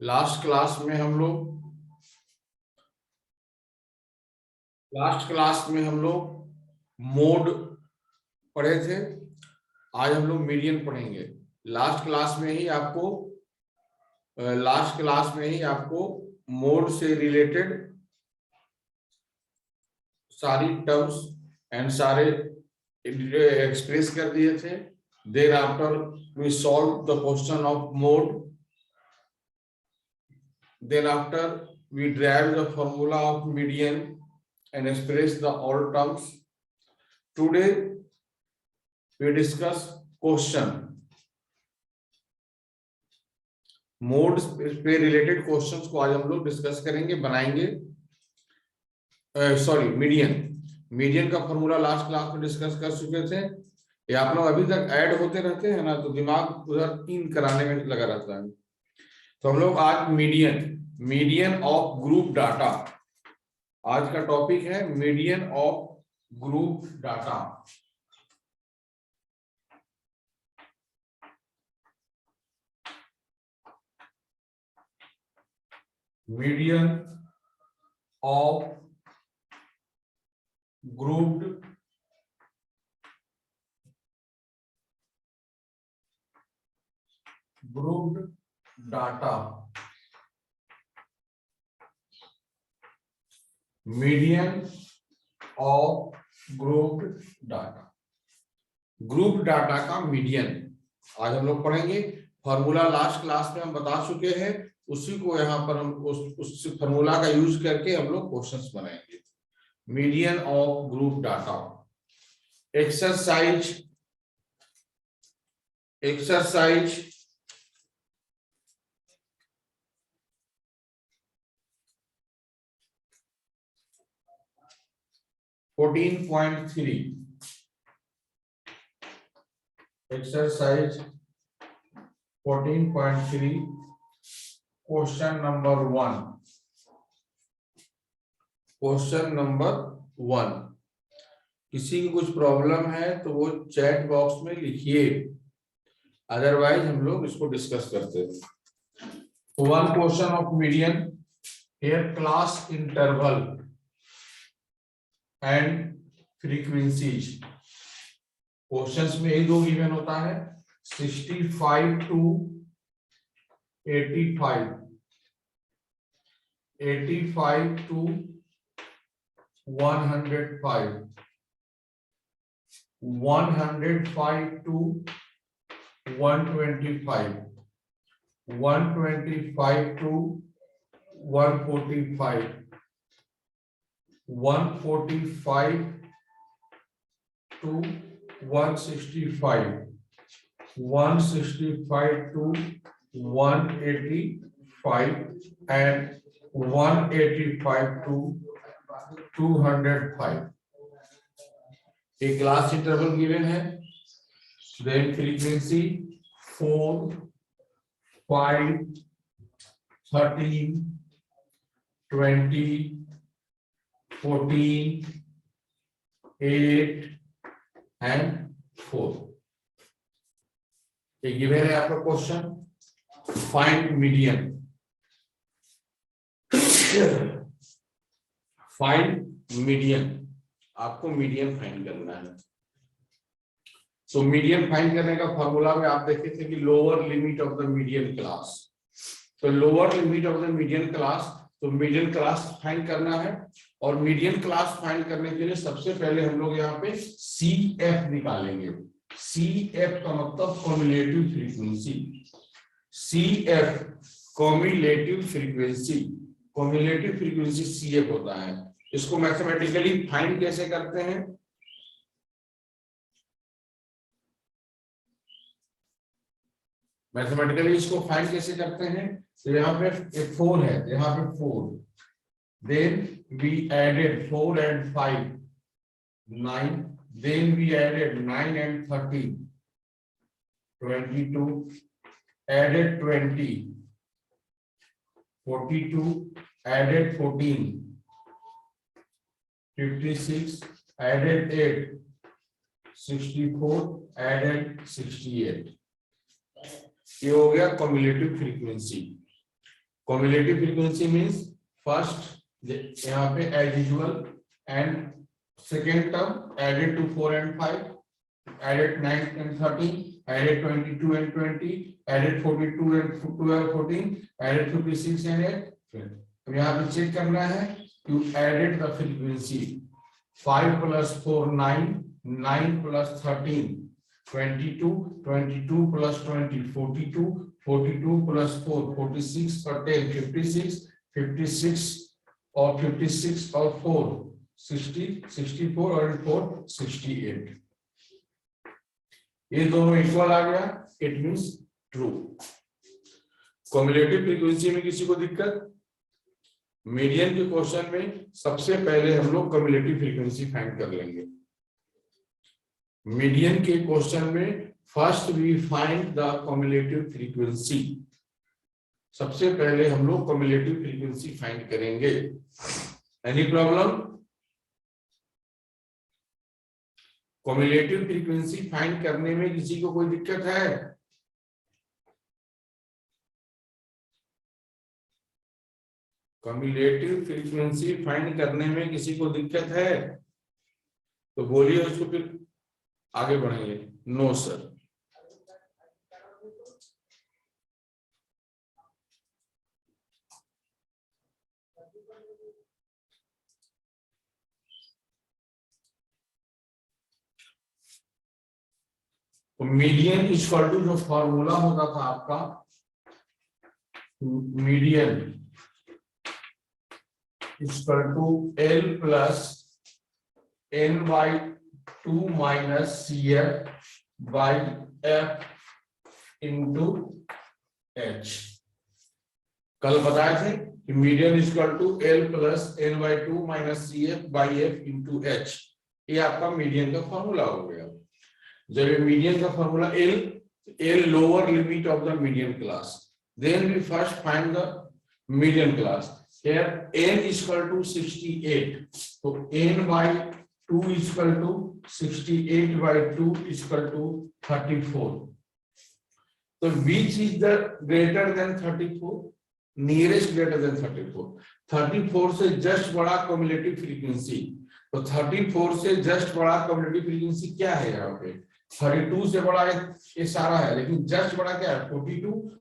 Last class में हम लोग मोड पढ़े थे। आज हम लोग मीडियन पढ़ेंगे। लास्ट क्लास में ही आपको मोड से रिलेटेड सारी टर्म्स एंड सारे एक्सप्रेस कर दिए थे। Then after we solve the question of mode, then after we derive the formula of median and express the all terms. Today we discuss question, mode पे related questions को आज हम लोग discuss करेंगे, बनाएंगे। सॉरी, मीडियन का formula last class में discuss कर चुके थे। ये आप लोग अभी तक ऐड होते रहते हैं ना, तो दिमाग उधर इन कराने में लगा रहता है। तो हम लोग आज मीडियन ऑफ ग्रुप डाटा, आज का टॉपिक है median of group data. Median of grouped data, median of grouped data, group data का मीडियन आज हम लोग पढ़ेंगे। फॉर्मूला लास्ट क्लास में हम बता चुके हैं, उसी को यहाँ पर हम उस फॉर्मूला का यूज करके हम लोग क्वेश्चंस बनाएंगे। Median of group data. Exercise 14.3, exercise 14.3, question number 1। किसी की कुछ प्रॉब्लम है तो वो चैट बॉक्स में लिखिए, अदरवाइज हम लोग इसको डिस्कस करते हैं। One question of median, here class interval and frequencies. Questions में एक दो गिवन होता है, 65 to 85, 85 to 105, 105 to 125, 125 to 145, 145 to 165, 165 to 185 and 185 to 205। एक क्लास इंटरवल गिवन है, देन फ्रीक्वेंसी 4, 5, 13, 20, 14, 8 and 4। ये गिवन है आपका क्वेश्चन, फाइंड मीडियन। आपको मीडियन फाइंड करना है। सो मीडियन फाइंड करने का फॉर्मूला में आप देखे थे कि lower limit of the median class. तो lower limit of the median class, तो मीडियन क्लास फाइंड करना है। और मीडियन क्लास फाइंड करने के लिए सबसे पहले हम लोग यहाँ पे CF निकालेंगे। CF का मतलब cumulative frequency. CF cumulative frequency, cumulative frequency CF होता है। इसको मैथमेटिकली फाइंड कैसे करते हैं? मैथमेटिकली इसको फाइंड कैसे करते हैं? तो यहाँ पे 4 है, यहाँ पे 4, then we added 4 and 5, 9, then we added 9 and 13, 22, added 20, 42, added 14, 56, added 8, 64, added 68। ये हो गया cumulative frequency. Cumulative frequency means first यहाँ पे as usual and second term added to 4 and 5, added 9 and 13, added 22 and 20, added 42 and 12 14, added 56 and 8. अब यहाँ पे check करना है you added the frequency 5 plus 4 9, 9 plus 13 22, 22 plus 20 42, 42 plus 4 46 or 10 56, 56 or 56 or 4 60, 64 और 4 68. ये दोनों इक्वल आ गया, it means true. Cumulative frequency में किसी को दिक्कत? मीडियन के क्वेश्चन में सबसे पहले हम लोग कम्युलेटिव फ्रीक्वेंसी फाइंड कर लेंगे। मीडियन के क्वेश्चन में first we find the cumulative frequency. सबसे पहले हम लोग कम्युलेटिव फ्रीक्वेंसी फाइंड करेंगे। Any problem? Cumulative frequency find करने में किसी को कोई दिक्कत है? कम्युलेटिव फ्रीक्वेंसी फाइंड करने में किसी को दिक्कत है तो बोलिए, उसको फिर आगे बढ़ेंगे। No sir. तो मीडियन इक्वल टू जो फॉर्मूला होता था आपका, median equal to L plus N by 2 minus CF by F into H। कल बताए थे कि median equal to L plus N by 2 minus CF by F into H। ये आपका मीडियन का फॉर्मूला हो गया। जब ये मीडियन का formula L lower limit of the median class, then we first find the median class. Here n is equal to 68, so n by 2 is equal to 68 by 2 is equal to 34. So which is the greater than 34? Nearest greater than 34. 34 से just बड़ा cumulative frequency. तो 34 से just बड़ा cumulative frequency क्या है यहाँ पे? 32 से बड़ा ये सारा है, लेकिन जस्ट बड़ा क्या है? 42।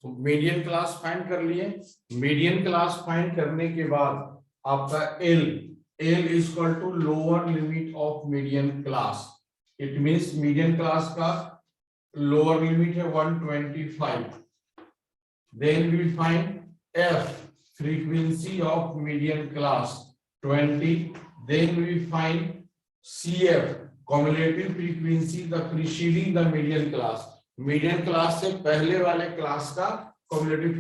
तो मीडियन क्लास फाइंड कर लिए। मीडियन क्लास फाइंड करने के बाद आपका L is equal to lower limit of median class. It means median class का लोअर लिमिट है 125। Then we find F frequency of median class 20। Then we find CF cumulative frequency the preceding the median class। Median class से पहले वाले class का cumulative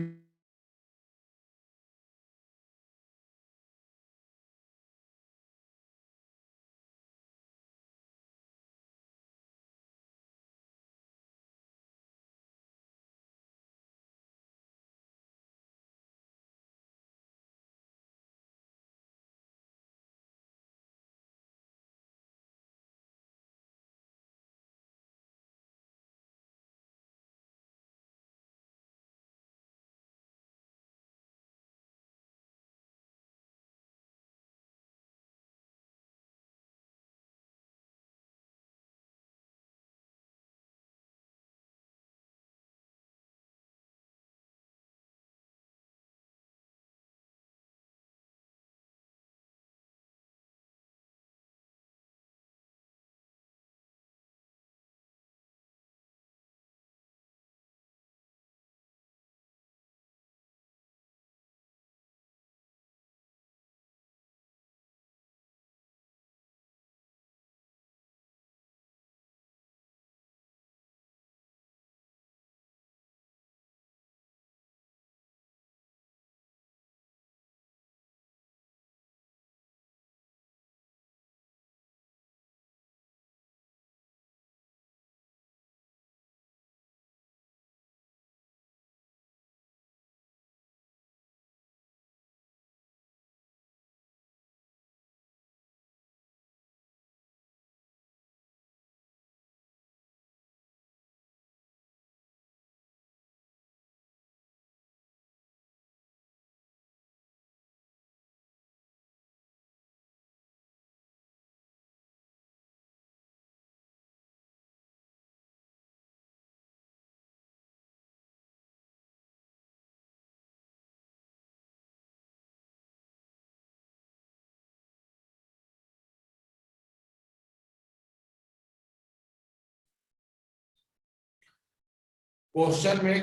question में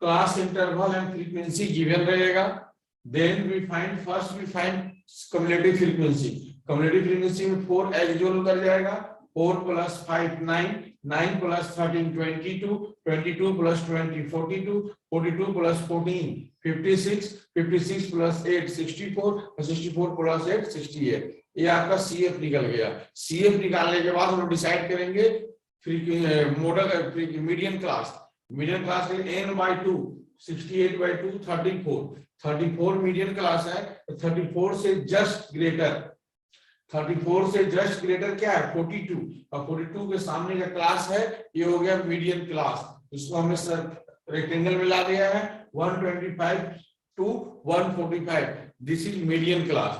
class interval and frequency given रहेगा। Then we find cumulative frequency. Cumulative frequency में 4 एक्जुअल उतर जाएगा, 4 + 5 9, 9 + 13 22, 22 + 20 42, 42 + 14 56, 56 + 8 64, 64 + 8 68। ये आपका CF निकल गया। CF निकालने के बाद हम लोग डिसाइड करेंगे model median class. Median class के लिए n/2 68/2 34 मीडियन क्लास है। 34 से जस्ट ग्रेटर, 34 से जस्ट ग्रेटर क्या है 42, और 42 के सामने का क्लास है ये हो गया मीडियन क्लास। इसको हमने रेक्टेंगल में ला दिया है 125 to 145। This is median class.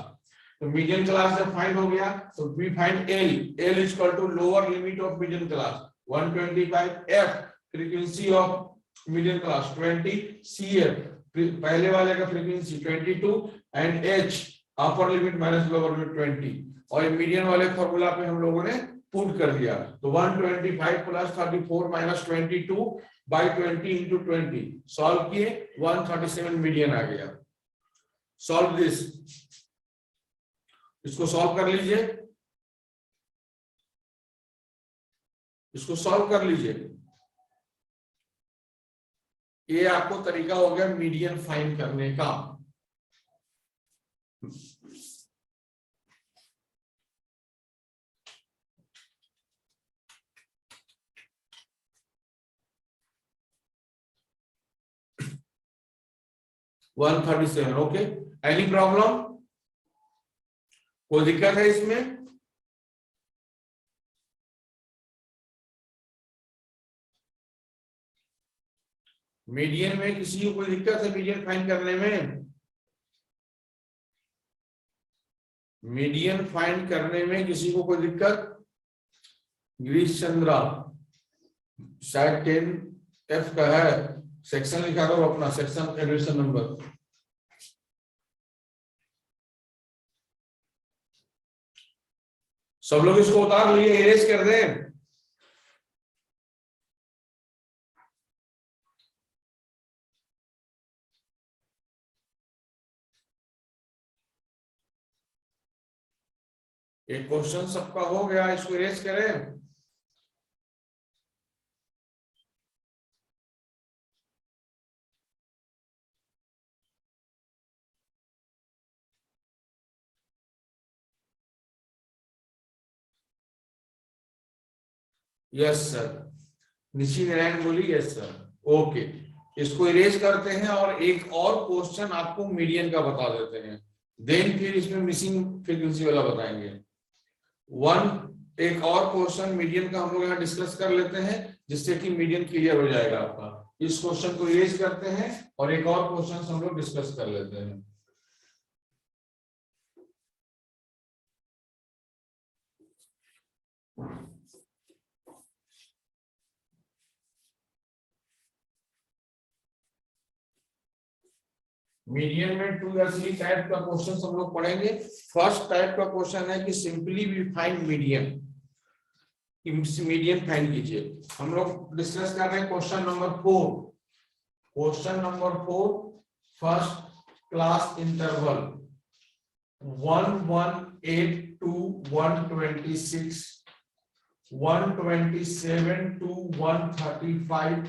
तो मीडियन क्लास जब फाइंड हो गया तो we find L is equal to lower limit of median class 125, F frequency of median class 20, CF पहले वाले का frequency 22 and H upper limit minus lower limit 20। और ये मीडियन वाले फॉर्मूला पे हम लोगों ने पुट कर दिया। तो 125 + 34 - 22/20 × 20 सॉल्व किए 137 मीडियन आ गया। सॉल्व दिस, इसको सॉल्व कर लीजिए, इसको सॉल्व कर लीजिए। ये आपको तरीका हो गया मीडियन फाइंड करने का। One 137 okay. एनी प्रॉब्लम, कोई दिक्कत है इसमें? मीडियन में किसी को कोई दिक्कत है मीडियन फाइंड करने में? मीडियन फाइंड करने में किसी को कोई दिक्कत? गिरीश चंद्रा शायद 10F का है, सेक्शन लिखा करो अपना, सेक्शन एडमिशन नंबर। सब लोग इसको उतार लिए, इरेज कर दें। एक क्वेश्चन सबका हो गया, इसको इरेज करें। यस सर, निशी नारायण बोली यस सर, ओके। इसको इरेज करते हैं और एक और क्वेश्चन आपको मीडियन का बता देते हैं, देन फिर इसमें मिसिंग फ्रीक्वेंसी वाला बताएंगे। एक और क्वेश्चन मीडियन का हम लोग यहाँ डिस्कस कर लेते हैं जिससे कि मीडियन क्लियर हो जाएगा आपका। इस क्वेश्चन को इरेज करते हैं और एक और क्वेश्चन हम लोग डिस्कस कर लेते हैं। मीडियन में 2 या 3 टाइप का क्वेश्चन हम लोग पढ़ेंगे। फर्स्ट टाइप का क्वेश्चन है कि simply we find median. Median find कीजिए। हम लोग डिस्कस कर रहे हैं question number 4। Question number 4 first class interval 118 to 126, 127 to 135,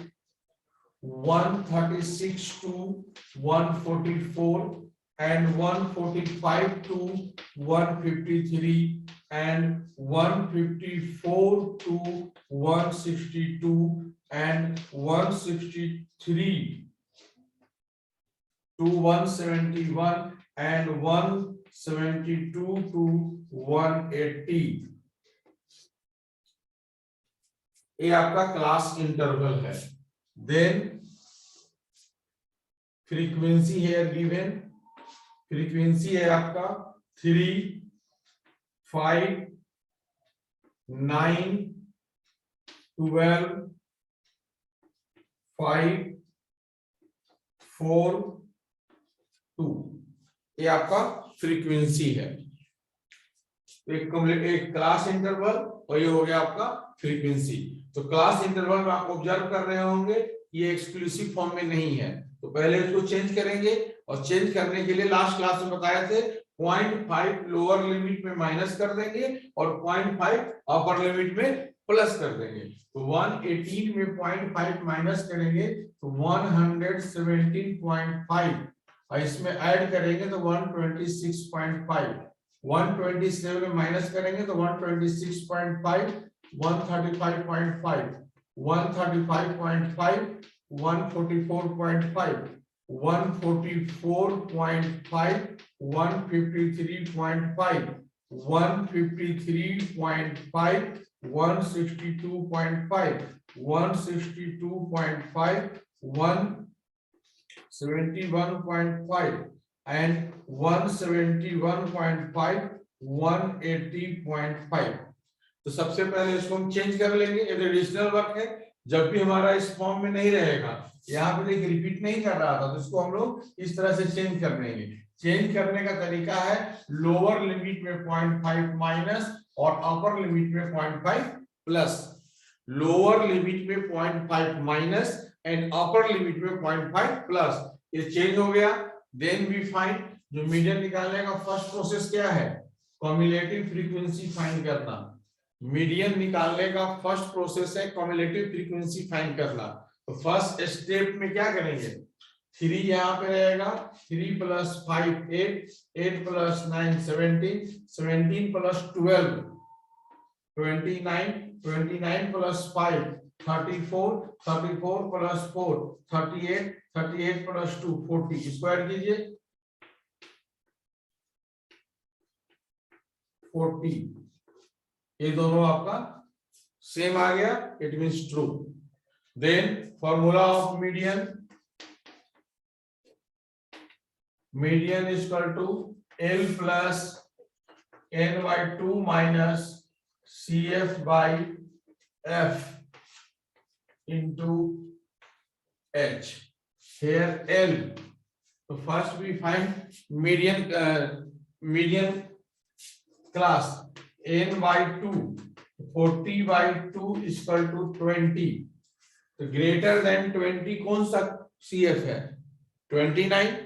136 to 144 and 145 to 153 and 154 to 162 and 163 to 171 and 172 to 180। ये आपका क्लास इंटरवल है। Then frequency here given, frequency है आपका 3, 5, 9, 12, 5, 4, 2। ये आपका फ्रीक्वेंसी है। एक क्लास इंटरवल और ये हो गया आपका फ्रीक्वेंसी। तो क्लास इंटरवल में आप ऑब्जर्व कर रहे होंगे ये एक्सक्लूसिव फॉर्म में नहीं है, तो पहले इसको चेंज करेंगे, और चेंज करने के लिए लास्ट क्लास में बताए थे 0.5 लोअर लिमिट में माइनस कर देंगे और 0.5 अपर लिमिट में प्लस कर देंगे। तो 118 में 0.5 माइनस करेंगे तो 117.5, और इसमें ऐड करेंगे तो 126.5, 127 में माइनस करेंगे तो 126.5, 135.5, 135.5, 144.5, 144.5, 153.5, 153.5, 162.5, 162.5, 171.5 and 171.5, 180.5। तो सबसे पहले इसको हम चेंज कर लेंगे, ये एडिशनल वर्क है, जब भी हमारा इस फॉर्म में नहीं रहेगा, यहाँ पे देखिए रिपीट नहीं कर रहा था, तो इसको हम लोग इस तरह से चेंज कर लेंगे। चेंज करने का तरीका है लोअर लिमिट में 0.5 माइनस और अपर लिमिट में 0.5 प्लस। लोअर लिमिट में 0.5 माइनस एंड अपर लिमिट में 0.5 प्लस, ये चेंज हो गया। देन वी फाइंड, जो मीडियन निकालने का फर्स्ट प्रोसेस क्या है, कम्युलेटिव फ्रीक्वेंसी फाइंड करना। मीडियन निकालने का फर्स्ट प्रोसेस है कम्युलेटिव फ्रीक्वेंसी फाइंड करना। तो फर्स्ट स्टेप में क्या करेंगे, 3 यहाँ पे रहेगा, 3 + 5 8, 8 + 9 17, 17 + 12 29, 29 + 5 34, 34 + 4 38, 38 + 2 40, स्क्वायर कीजिए 40, ये दोनों आपका सेम आ गया, it means true. Then formula of median, median is equal to L + n/2 minus CF/F into H. Here L. So first we find median class n/2, 40/2 is equal to 20. तो greater than 20 कौन सा CF है, 29,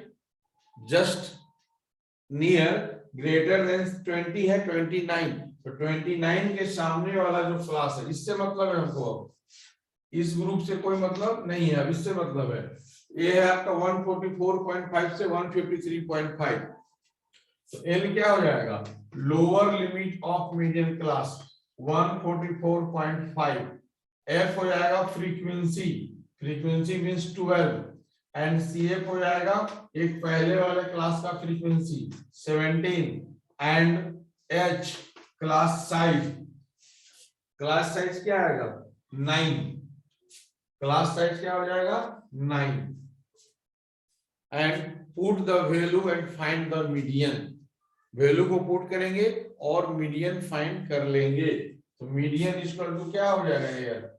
just near, greater than 20 है 29, तो 29 के सामने वाला जो क्लास है, इससे मतलब है हमको, इस ग्रुप से कोई मतलब नहीं है, अब इससे मतलब है, ये है आपका 144.5 से 153.5। तो L क्या हो जाएगा, lower limit of median class 144.5, F हो जाएगा frequency, frequency means 12, and CF हो जाएगा एक पहले वाले क्लास का frequency 17, and H class size, class size क्या आएगा 9, क्लास साइज क्या हो जाएगा 9, and put the value and find the median, value को पुट करेंगे और मीडियन फाइंड कर लेंगे। तो मीडियन इक्वल टू क्या हो जाएगा यार,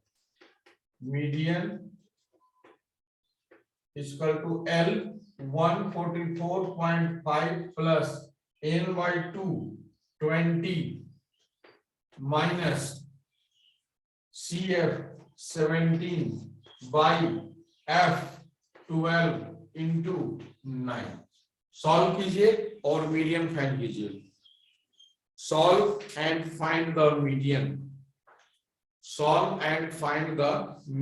median equal to L 144.5 plus n/2 20 minus CF 17 by F 12 into 9। Solve कीजिए और मीडियन फाइंड कीजिए, solve and find the median, solve and find the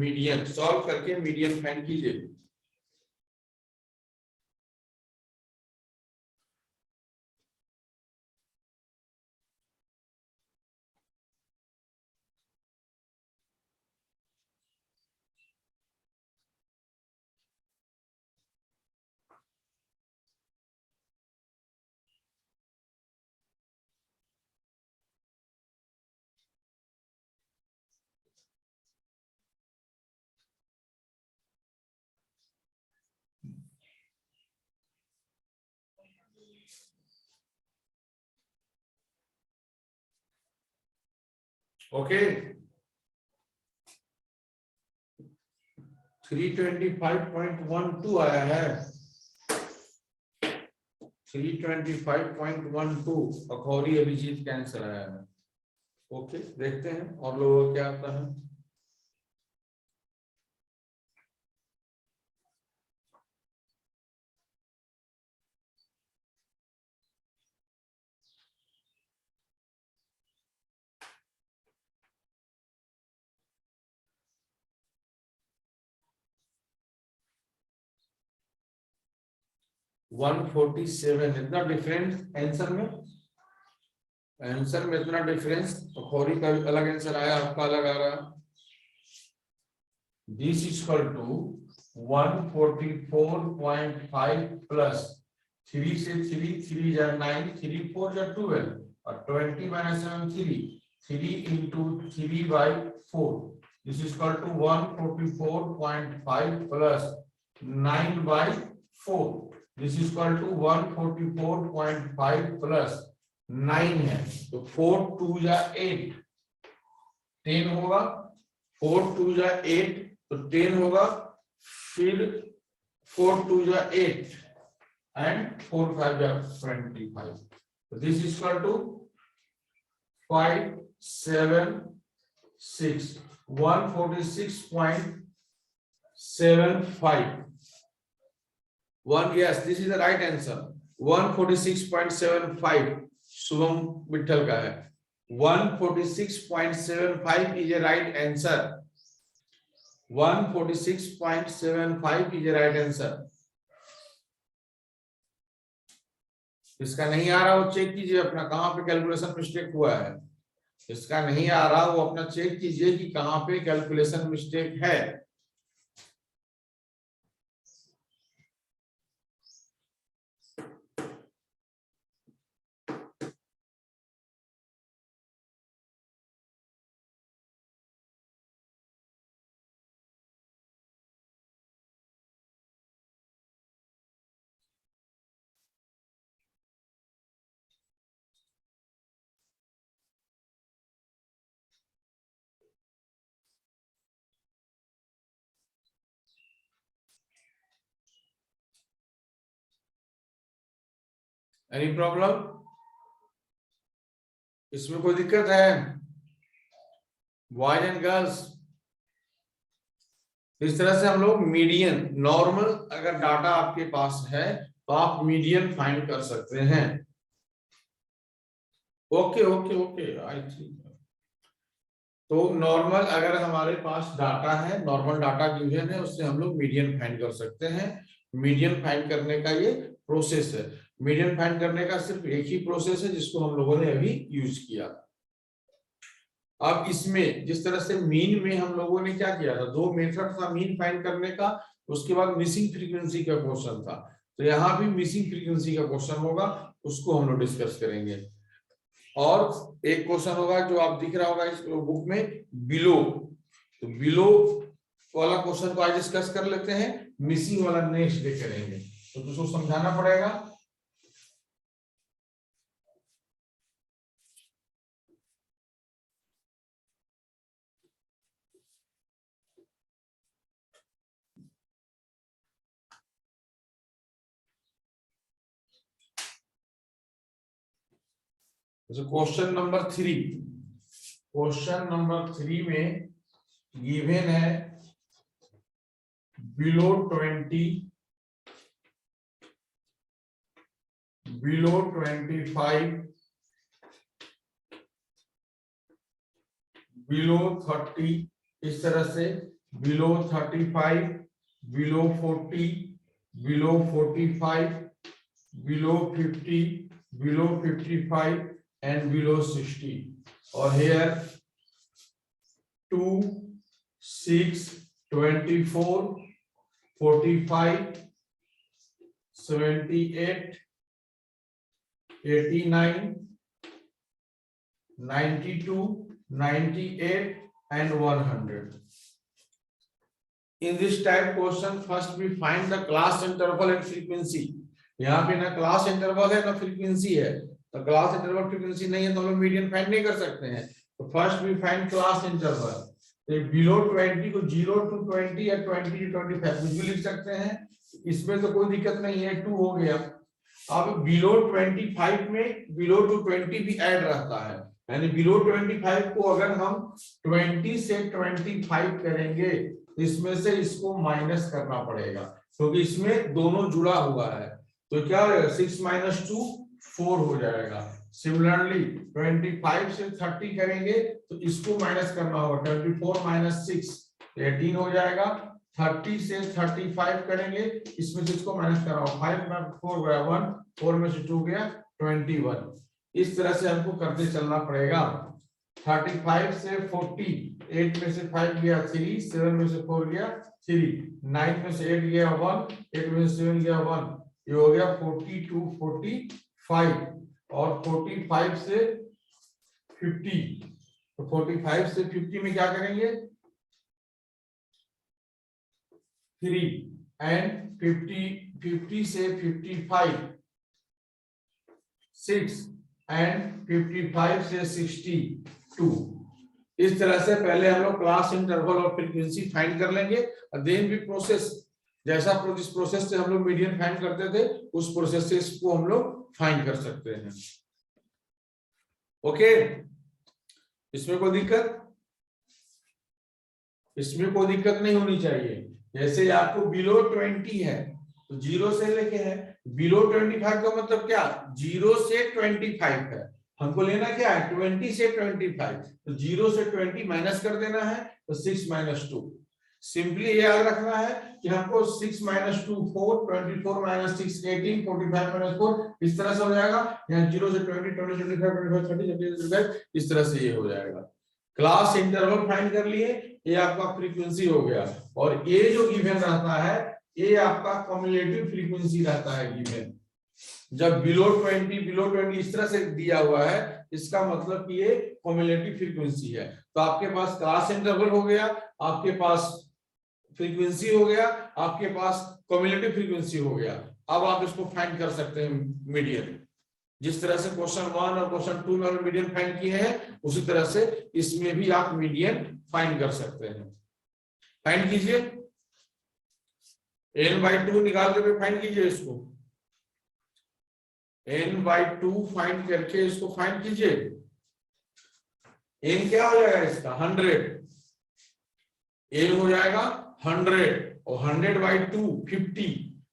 median, solve करके मीडियन फाइंड कीजिए। ओके, 325.12 आया है, 325.12 अखौरी अभिजीत का आंसर आया है। ओके, देखते हैं और लोगों को क्या आता है। 147 इतना डिफरेंस आंसर में, आंसर में इतना डिफरेंस, तो खोरी का अलग आंसर आया, आपका अलग आ रहा। This is equal to 144.5 plus 3 से 3 जा 9, 3 4 जा 12 और 20 minus 7 3 into 3/4. This is equal to 144.5 plus 9/4. This is equal to 144.5 plus 9 है, तो 4 2 जा 8 10 होगा, 4 2 जा 8 तो 10 होगा, फिर 4 2 जा 8 and 4 5 जा 25. So this is equal to 576 146.75. Yes, this is the right answer. 146.75 Shubham Vitthal का है। 146.75 is a right answer. 146.75 is a right answer. इसका नहीं आ रहा वो चेक कीजिए अपना, कहां पे कैलकुलेशन मिस्टेक हुआ है। इसका नहीं आ रहा वो अपना चेक कीजिए कि कहां पे कैलकुलेशन मिस्टेक है। Any problem? इसमें कोई दिक्कत है? बॉयज एंड गर्ल्स, इस तरह से हम लोग मीडियन, नॉर्मल अगर डाटा आपके पास है तो आप मीडियन फाइंड कर सकते हैं। Okay okay okay, I think तो नॉर्मल अगर हमारे पास डाटा है, नॉर्मल डाटा गिवन है, उससे हम लोग मीडियन फाइंड कर सकते हैं। मीडियन फाइंड करने का ये प्रोसेस है। मीडियन फाइंड करने का सिर्फ एक ही प्रोसेस है जिसको हम लोगों ने अभी यूज किया। अब इसमें जिस तरह से मीन में हम लोगों ने क्या किया था, दो मेथड था मीन फाइंड करने का, उसके बाद मिसिंग फ्रीक्वेंसी का क्वेश्चन था, तो यहाँ भी मिसिंग फ्रीक्वेंसी का क्वेश्चन होगा, उसको हम लोग डिस्कस करेंगे। और एक क्वेश्चन होगा जो आप दिख रहा होगा इस बुक में, बिलो, तो बिलो वाला क्वेश्चन को आज डिस्कस कर लेते हैं, मिसिंग वाला नेक्स्ट डे करेंगे, तो उसको समझाना पड़ेगा। क्वेश्चन नंबर 3, क्वेश्चन नंबर 3 में गिवन है बिलो 20, बिलो 25, बिलो 30, इस तरह से below 35, below 40, below 45, below 50, below 55 and below 60, or here 2 6 24 45 78 89 92 98 and 100. In this type question, first we find the class interval and frequency. यहाँ पे ना क्लास इंटरवल है ना फ्रीक्वेंसी है, तो क्लास इंटरवल फ्रीक्वेंसी नहीं है तो हम लोग मीडियन फाइंड नहीं कर सकते हैं। तो first we find class interval, तो बिलो 20 को 0 to 20 या 20 to 25 कुछ भी लिख सकते हैं, इसमें तो कोई दिक्कत नहीं है, 2 हो गया। अब बिलो 25 में बिलो टू 20 भी ऐड रहता है, यानी बिलो 25 को अगर हम 20 से 25 करेंगे, इसमें से इसको माइनस करना पड़ेगा, क्योंकि तो इसमें दोनों जुड़ा हुआ है, तो क्या होगा 6 - 2 4 हो जाएगा। सिमिलरली 25 से 30 करेंगे तो इसको माइनस करना होगा, 24 - 6 18 हो जाएगा, 30 से 35 करेंगे, इसमें से इसको माइनस कराओ, 5 में 4 गया 1, 4 में से 2 गया 21। इस तरह से हमको करते चलना पड़ेगा। 35 से 40, 8 में से 5 गया 3, 7 में से 4 गया 3, 9 में से 8 गया 1, 8 में से 7 गया 1, ये हो गया 42, 45। और 45 से 50, तो 45 से 50 में क्या करेंगे 3, एंड 50 से 55 6, एंड 55 से 62। इस तरह से पहले हम लोग क्लास इंटरवल और फ्रीक्वेंसी फाइंड कर लेंगे, और देन भी प्रोसेस, जैसा जिस प्रोसेस से हम लोग मीडियन फाइंड करते थे उस प्रोसेस से इसको हम लोग फाइंड कर सकते हैं। ओके, इसमें कोई दिक्कत नहीं होनी चाहिए। जैसे आपको बिलो 20 है तो 0 से लेके है, बिलो 25 का मतलब क्या, 0 से 25 है, हमको लेना क्या है 20 से 25, तो 0 से 20 माइनस कर देना है, तो 6 - 2। सिंपली ये याद रखना है कि हमको 6 - 2 4, 24 - 6 18, 45 - 4, इस तरह से हो जाएगा। यहाँ 0 से 20, 20 से 25, 25 30, 30 35, इस तरह से ये हो जाएगा। क्लास इंटरवल फाइंड कर लिए, ये आपका फ्रीक्वेंसी हो गया, और ये जो गिवन रहता है ये आपका कम्युलेटिव फ्रीक्वेंसी रहता है गिवन। जब बिलो 20 इस तरह से दिया हुआ है, इसका मतलब कि ये कम्युलेटिव फ्रीक्वेंसी है। तो आपके पास क्लास इंटरवल हो गया, आपके पास फ्रीक्वेंसी हो गया, आपके पास कम्युलेटिव फ्रीक्वेंसी हो गया। अब आप इसको फाइंड कर सकते हैं मीडियन। जिस तरह से क्वेश्चन 1 और क्वेश्चन 2 में हमने मीडियन फाइंड किए हैं, उसी तरह से इसमें भी आप मीडियन फाइंड कर सकते हैं। फाइंड कीजिए, n/2 निकाल के फाइंड कीजिए इसको, n/2 फाइंड करके इसको फाइंड कीजिए। n क्या हो जाएगा इसका 100, n हो जाएगा 100, और 100/2 50,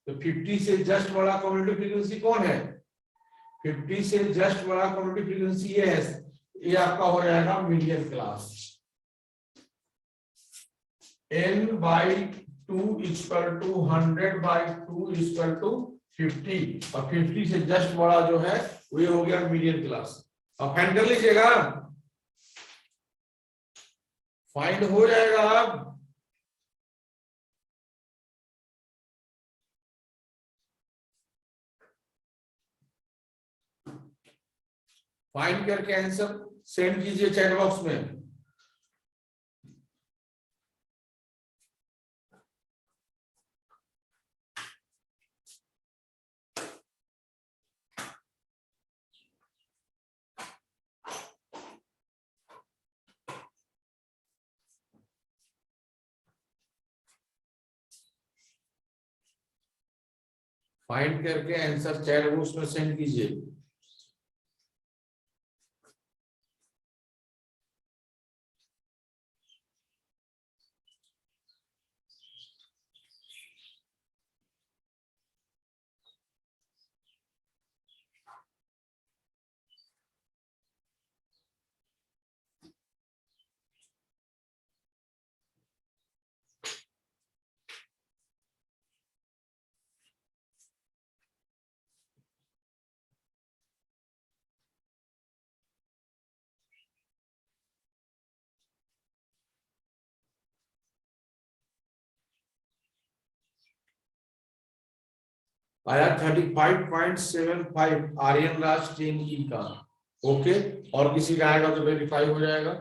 तो 50 से जस्ट बड़ा कम्युलेटिव फ्रीक्वेंसी कौन है, 50 से जस्ट बड़ा कम्युलेटिव फ्रीक्वेंसी ये है, ये आपका हो जाएगा मीडियन क्लास। n/2 = 100/2 = 50, और 50 से जस्ट बड़ा जो है वो ये हो गया मीडियन क्लास। अब फाइंड कर लीजिएगा, फाइंड हो जाएगा। अब फाइंड करके आंसर सेंड कीजिए चैट बॉक्स में। फाइंड करके आंसर चैट बॉक्स में सेंड कीजिए। आया 35.75 आर्यन राज 10E का। ओके, और किसी का आएगा तो वेरीफाई हो जाएगा।